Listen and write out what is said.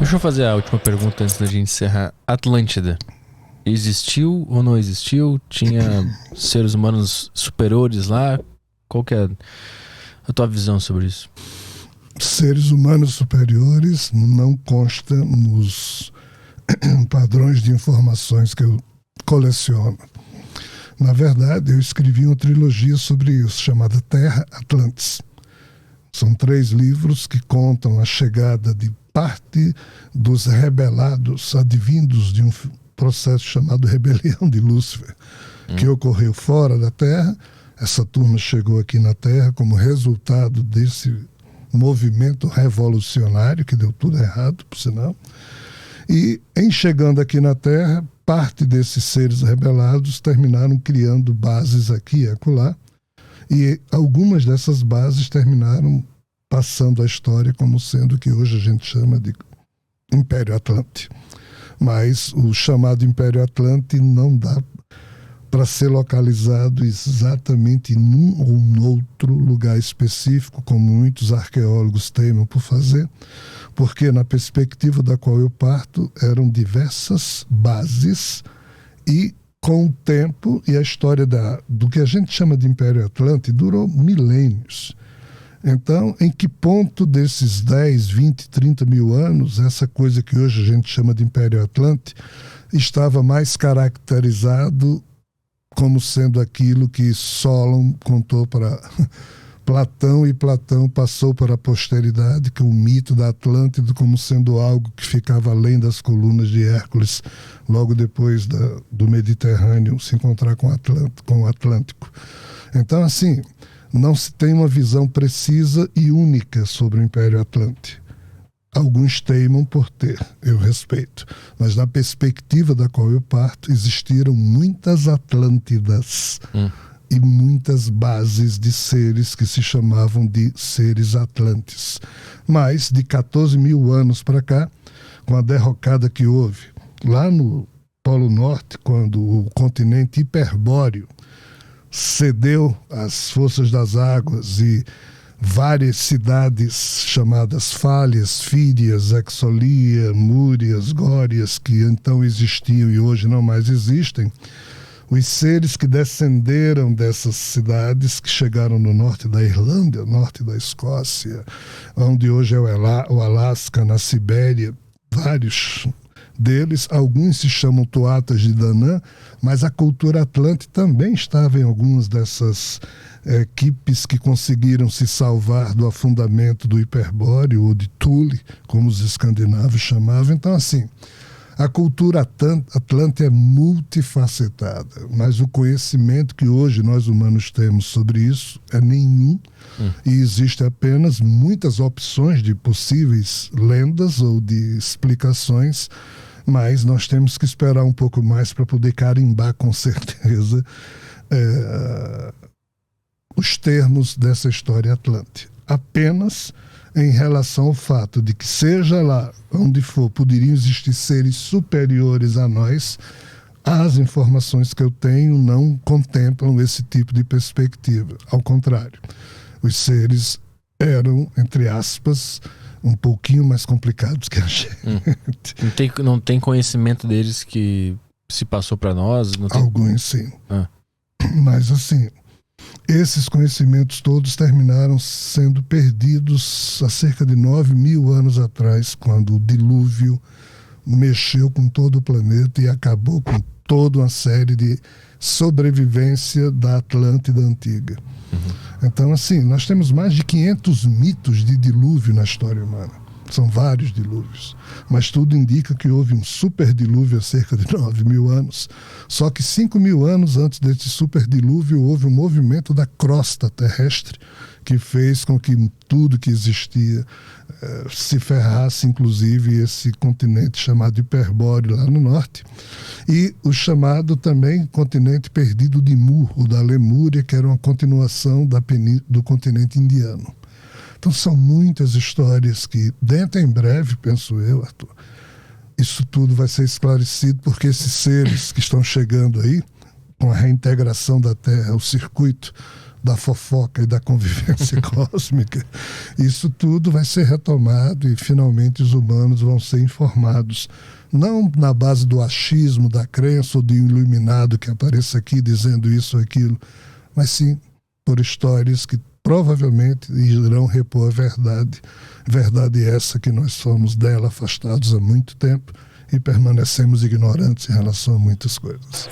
Deixa eu fazer a última pergunta antes da gente encerrar. Atlântida, existiu ou não existiu? Tinha seres humanos superiores lá? Qual que é a tua visão sobre isso? Seres humanos superiores não consta nos padrões de informações que eu coleciono. Na verdade, eu escrevi uma trilogia sobre isso, chamada Terra Atlantis. São 3 livros que contam a chegada de parte dos rebelados advindos de um processo chamado Rebelião de Lúcifer, que ocorreu fora da Terra. Essa turma chegou aqui na Terra como resultado desse movimento revolucionário, que deu tudo errado, por sinal. E, em chegando aqui na Terra, parte desses seres rebelados terminaram criando bases aqui e acolá, e algumas dessas bases terminaram passando a história como sendo o que hoje a gente chama de Império Atlante. Mas o chamado Império Atlante não dá para ser localizado exatamente num ou noutro lugar específico, como muitos arqueólogos teimam por fazer, porque na perspectiva da qual eu parto eram diversas bases e com o tempo e a história do que a gente chama de Império Atlante durou milênios. Então, em que ponto desses 10, 20, 30 mil anos, essa coisa que hoje a gente chama de Império Atlante estava mais caracterizado como sendo aquilo que Solon contou para Platão, e Platão passou para a posteridade, que é o mito da Atlântida, como sendo algo que ficava além das colunas de Hércules, logo depois do Mediterrâneo se encontrar com o Atlântico. Então, assim, não se tem uma visão precisa e única sobre o Império Atlante. Alguns teimam por ter, eu respeito. Mas na perspectiva da qual eu parto, existiram muitas Atlântidas e muitas bases de seres que se chamavam de seres atlantes. Mas, de 14 mil anos para cá, com a derrocada que houve lá no Polo Norte, quando o continente hiperbóreo cedeu às forças das águas e várias cidades chamadas Falhas, Fídias, Exolia, Múrias, Górias, que então existiam e hoje não mais existem, os seres que descenderam dessas cidades, que chegaram no norte da Irlanda, norte da Escócia, onde hoje é o Alasca, na Sibéria, vários deles, alguns se chamam Tuatas de Danann, mas a cultura atlante também estava em algumas dessas equipes que conseguiram se salvar do afundamento do Hiperbóreo, ou de Thule, como os escandinavos chamavam. Então, assim, a cultura atlante é multifacetada, mas o conhecimento que hoje nós humanos temos sobre isso é nenhum, e existe apenas muitas opções de possíveis lendas ou de explicações, mas nós temos que esperar um pouco mais para poder carimbar com certeza os termos dessa história atlante. Apenas em relação ao fato de que, seja lá onde for, poderiam existir seres superiores a nós, as informações que eu tenho não contemplam esse tipo de perspectiva. Ao contrário, os seres eram, entre aspas, um pouquinho mais complicados que a gente. Não tem conhecimento deles que se passou para nós? Não tem... Alguns sim. Mas assim, esses conhecimentos todos terminaram sendo perdidos há cerca de 9 mil anos atrás, quando o dilúvio mexeu com todo o planeta e acabou com toda uma série de sobrevivência da Atlântida antiga. Então, assim, nós temos mais de 500 mitos de dilúvio na história humana. São vários dilúvios. Mas tudo indica que houve um super dilúvio há cerca de 9 mil anos. Só que 5 mil anos antes desse super dilúvio houve um movimento da crosta terrestre que fez com que tudo que existia se ferrasse, inclusive esse continente chamado Hiperbóreo lá no norte, e o chamado também continente perdido de Mu, o da Lemúria, que era uma continuação do continente indiano. Então são muitas histórias que, dentro em breve, penso eu, Arthur, isso tudo vai ser esclarecido, porque esses seres que estão chegando aí, com a reintegração da Terra, o circuito da fofoca e da convivência cósmica, isso tudo vai ser retomado e finalmente os humanos vão ser informados, não na base do achismo, da crença ou do iluminado que apareça aqui dizendo isso ou aquilo, mas sim por histórias que provavelmente irão repor a verdade. Verdade essa que nós somos dela afastados há muito tempo e permanecemos ignorantes em relação a muitas coisas.